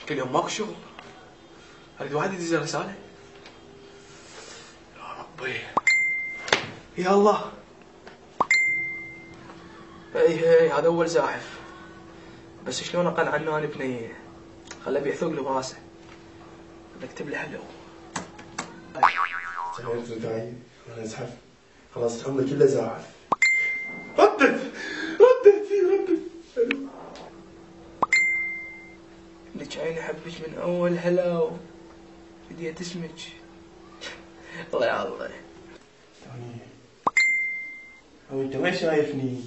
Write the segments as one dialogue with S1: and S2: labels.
S1: كل يوم ماكو شغل. اريد واحد يدز رساله. يا ربي يا الله. هي هذا اول زاحف، بس شلون اقنع عنه انا بنيه؟ خله بيعثق له براسه. بكتب له هلو.
S2: سهرت وداعي وانا ازحف، خلاص عمري كله زاحف. ردت
S1: لك عيني احبك من اول هلا بديت اسمك. الله يا الله.
S2: انت وين شايفني؟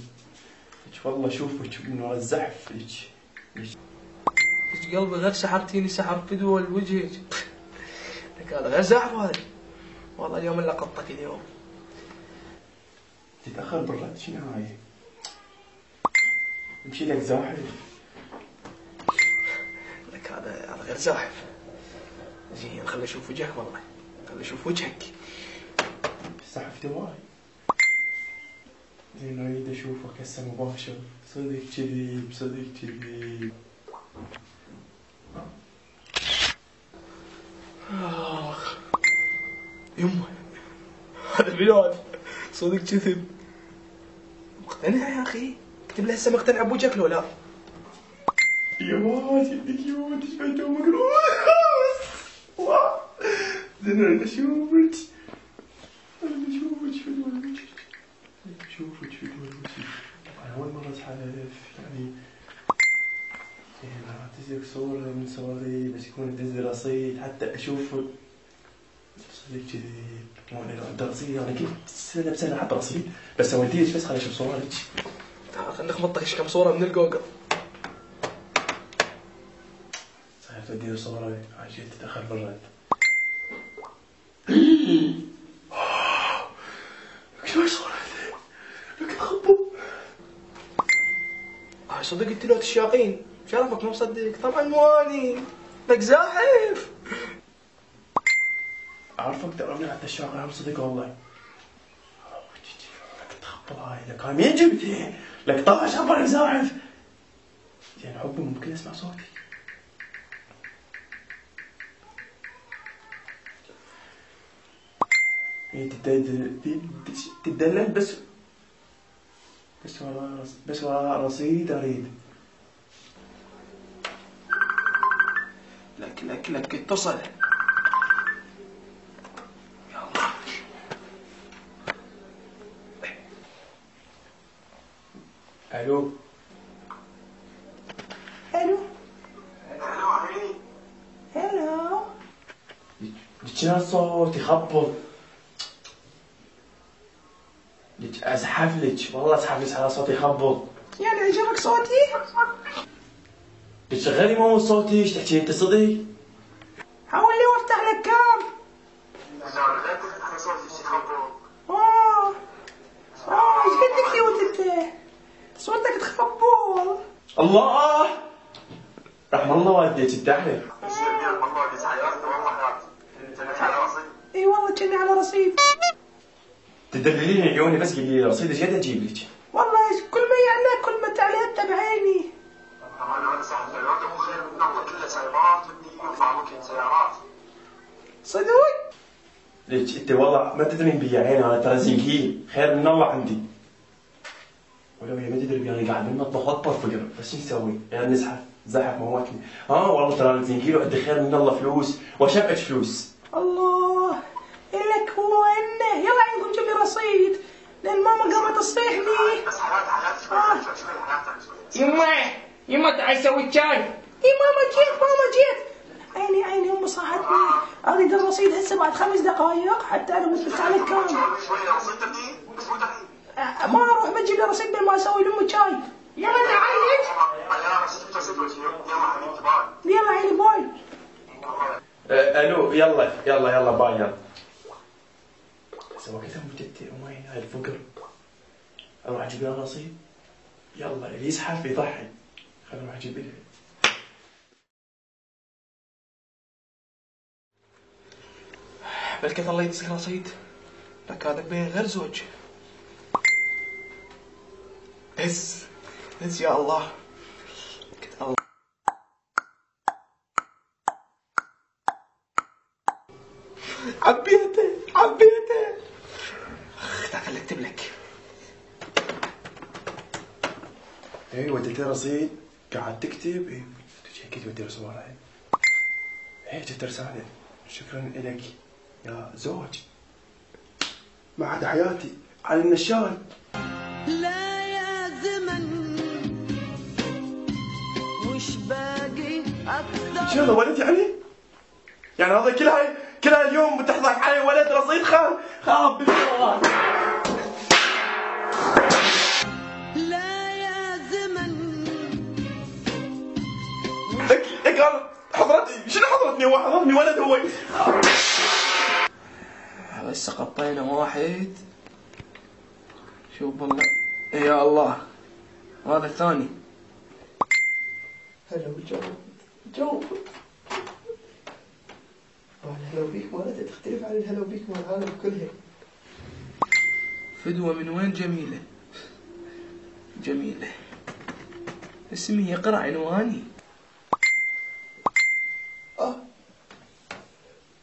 S2: والله اشوفك من ورا الزحف.
S1: لك قلبي غير سحرتيني سحر فدوى وجهك. لك هذا غير زحف هذا. والله اليوم الا قطك اليوم.
S2: تتاخر بالرد شنو هاي؟ امشي لك زاحف.
S1: لك هذا غير زاحف. زين خلي اشوف وجهك والله. خلي اشوف وجهك.
S2: زحف دواي. زين اريد اشوفك هسه مباشر. صدق كذب صدق كذب.
S1: اخ يمه هذا بلاد صدق كذب. مقتنع يا اخي؟ اكتب له هسه مقتنع بوجهك لو لا؟
S2: يا ماجي يدك يوم تشبه تومك. زين اريد اشوفك. اشوفك في وجهك. انا اول مره ازحف يعني. اعطيك صورة من صوري بس يكون دز رصيد حتى اشوفه. صدق كذي مو انا لو عندي رصيد انا كنت سنة بسنة احط رصيد بس سويتيش بس خليني اشوف صورك.
S1: تعال خلينا نخبط لك كم صورة من الجوجل.
S2: صحيح توديني صورة عشان تتأخر بالرد. شو صورتي؟ لك تخبط.
S1: صدق قلت له تشاقين شرفك مو مصدق. طبعا مو اني لك زاحف.
S2: اعرفك ترى حتى الشاقي انا مصدق والله. لك تخبط هاي لك هاي مين جبتي؟ لك طاش خبر زاحف. يعني حبي ممكن اسمع صوتي. هي تدلل بس ورا رصيد اريد.
S1: لك اتصل. يا الله.
S2: الو
S1: الو
S3: عمي.
S1: هلو.
S2: شنو الصوت يخبط؟ لك ازحف لك والله ازحف لك على صوتي يخبط.
S1: يعني عجبك صوتي؟
S2: بتشغلي مو صوتي ايش تحكي انت صدق؟
S1: حاول لي وافتح لك كام. ايش قد كيوت انت؟ صوتك تخبط.
S2: الله رحم الله والديك الدحله.
S1: اي والله كني على رصيد.
S2: تدلليني عيوني بس قولي لي رصيد ايش قد اجيب لك؟
S1: والله كل ما يعناك كل ما تعلي انت بعيني. صدق؟
S2: ليش انت والله ما تدرين بي عيني انا ترى زنكيل خير من الله عندي. ولو هي ما تدري بي انا قاعد بالمطبخ واطبخ فقر بس شو نسوي؟ يعني نزحف زحف موتني. والله ترى زنكيل وعندي خير من الله فلوس واشبعك فلوس.
S1: الله إلك هو انه يلا عندكم جيب لي رصيد لان ماما قامت تصيح لي. يما تعال سوي الشاي. اي ماما جيت. عيني امي صاحتني. اريد الرصيد هسه بعد 5 دقائق حتى انا متفق عليك كام. ما اروح بجيب لي رصيد بين ما اسوي لامي شاي. يلا تعال يلا عيني باي.
S2: الو يلا باي يلا. سوى كذا مجدتي امي هاي الفقر. اروح اجيب لها رصيد. يلا اللي يزحف يضحي. خليني اروح اجيب لها.
S1: بلكت الله يدزك رصيد. لك هذا بين غير زوج. هز يا الله. الله
S2: عبيته.
S1: تعال خليني اكتب لك.
S2: اي وديت رصيد قاعد تكتب. اي اكيد ودي رسالة الحين. اي جت رسالة. شكرا لك يا زوج. ما عاد حياتي على النشال.
S4: لا يا زمن وش باقي اكثر.
S2: ان شاء الله ولد يعني هذا كلها اليوم بتحضر علي ولد رصيد خاب بالجوال.
S4: لا يا زمن
S2: لك حضرتي شنو حضرتني؟ هو حضرني ولد هو.
S1: بس قطينا واحد. شوف والله يا الله. وهذا الثاني.
S2: هلا جو. الهلا بيك مالته تختلف عن الهلا بيك مال العالم كلها.
S1: فدوة من وين جميلة. اسمي يقرأ عنواني.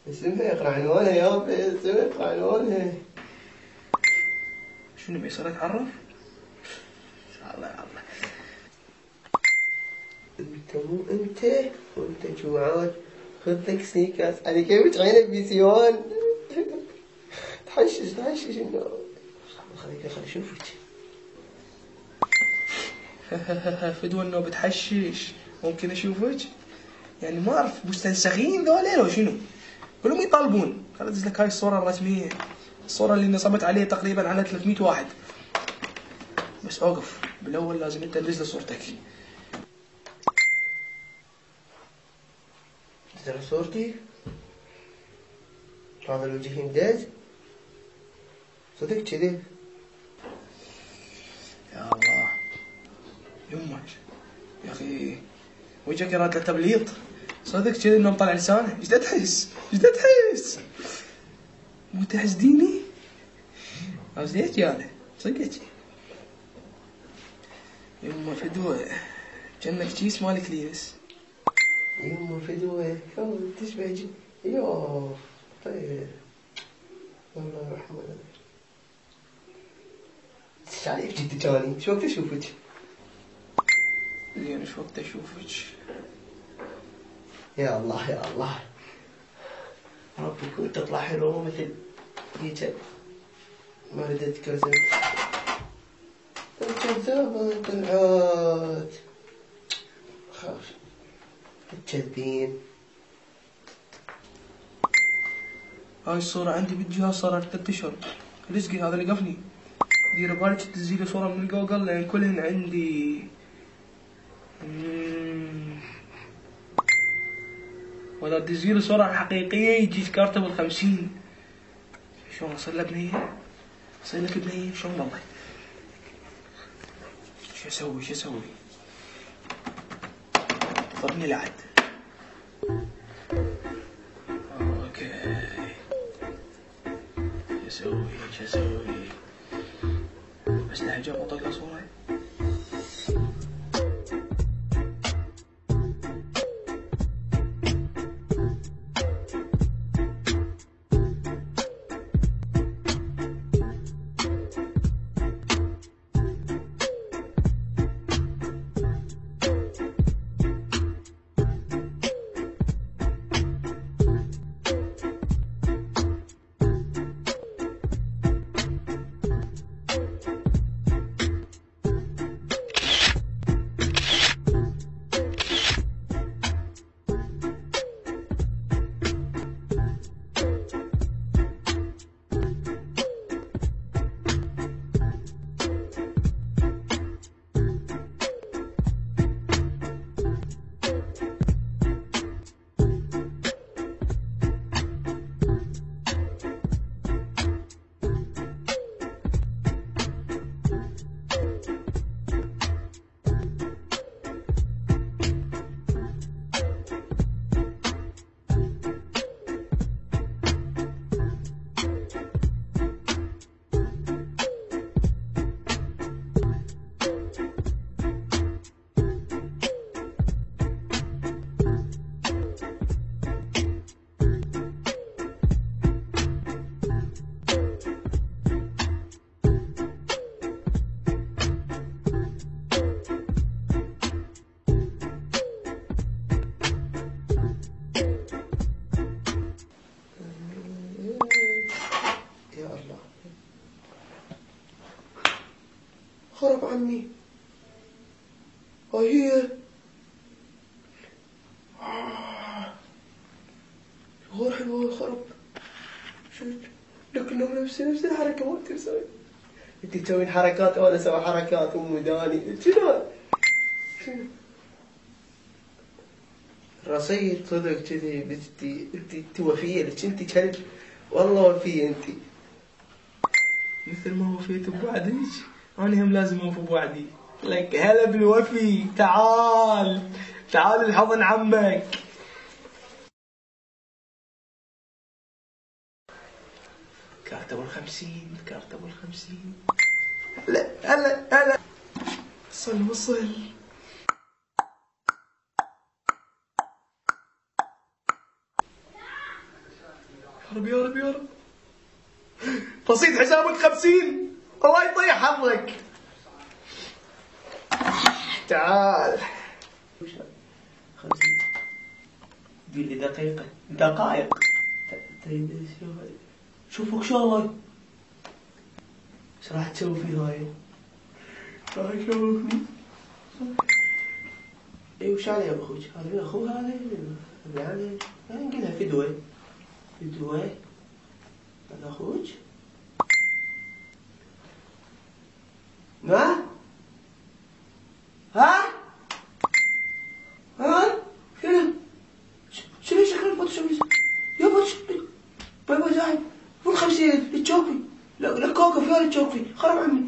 S2: اسمها يقرأ عنوانها يابا. اسمها يقرأ عنوانها.
S1: شنو بيصير اتعرف؟ الله
S5: انت مو انت وانت جوعان. خذ لك سنيكرز. انا كيف عينك بسيوان. تحشش انه خليك اشوفك.
S1: فدوة انه بتحشش. ممكن اشوفك؟ يعني ما اعرف مستنسخين ذولين او شنو؟ كلهم يطالبون. خل ادز لك هاي الصورة الرسمية. الصورة اللي نصبت عليه تقريبا على 300 واحد. بس اوقف بالاول لازم انت تدز لي صورتك.
S5: ترى صورتي هذا الوجه يمتاز صدق كذي.
S1: يا الله يمك يا اخي وجهك يراد له تبليط صدق كذي انه مطلع لسانه. ايش تحس مو تحسديني عزيت ياله صدق يما فدوة جنك كيس مالك ليس.
S5: يما فدوة كم تشبه يوه طيب الله يرحمه. شايف جدي جاني شو وقت اشوفك؟
S1: زين شو وقت اشوفك؟
S5: يا الله ربي كنت تطلع حلوة مثل ديجا. ما ردت كذب. الكذابة طلعت خاف الكذبين.
S1: هاي الصورة عندي بالجهاز صارت 3 اشهر. رزقي هذا اللي قفني. دير بالك تنزلي صورة من جوجل لان كلهن عندي. ولا تنزلي صورة حقيقية يجيك كارتة بال50. شلون اصير له بنية؟ اصير لك بنية شلون والله؟ شو اسوي؟ ضربني لعد. اوكي شو اسوي؟ بس لهجة بطلع صورة.
S5: نفس الحركة ما تسوي. انت تسوين حركات وانا اسوي حركات ومداني. شنو؟ رصيد صدق كذي. بس انت وفية لك. انت كلب والله وفية انت.
S1: مثل ما وفيت بوعدك انا هم لازم اوفي بوعدي. لك هلا بالوفي. تعال الحضن عمك. كارت ابو 50. هلا وصل. يا رب رصيد حسابك 50. الله يطيح حظك. تعال.
S5: 50 تقول لي دقائق. شوفك شو الله. ايش راح تسوي في هاي؟ راح يشوفني. اي وش علي يا اخوك؟ هذا اخوه هذا يعني نقولها فدوة. هذا اخوك؟ ما؟ ها؟ شنو شكل الفوتوشوب؟ يا فوتوشوب بابا زايد مو 50 تشوفي. لا كوكا فيها تشوفي. خرب عمي.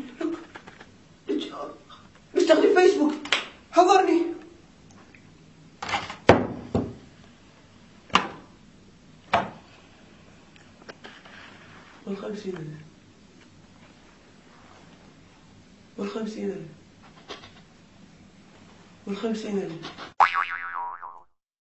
S5: مستخدم فيسبوك حضرني. والخمسين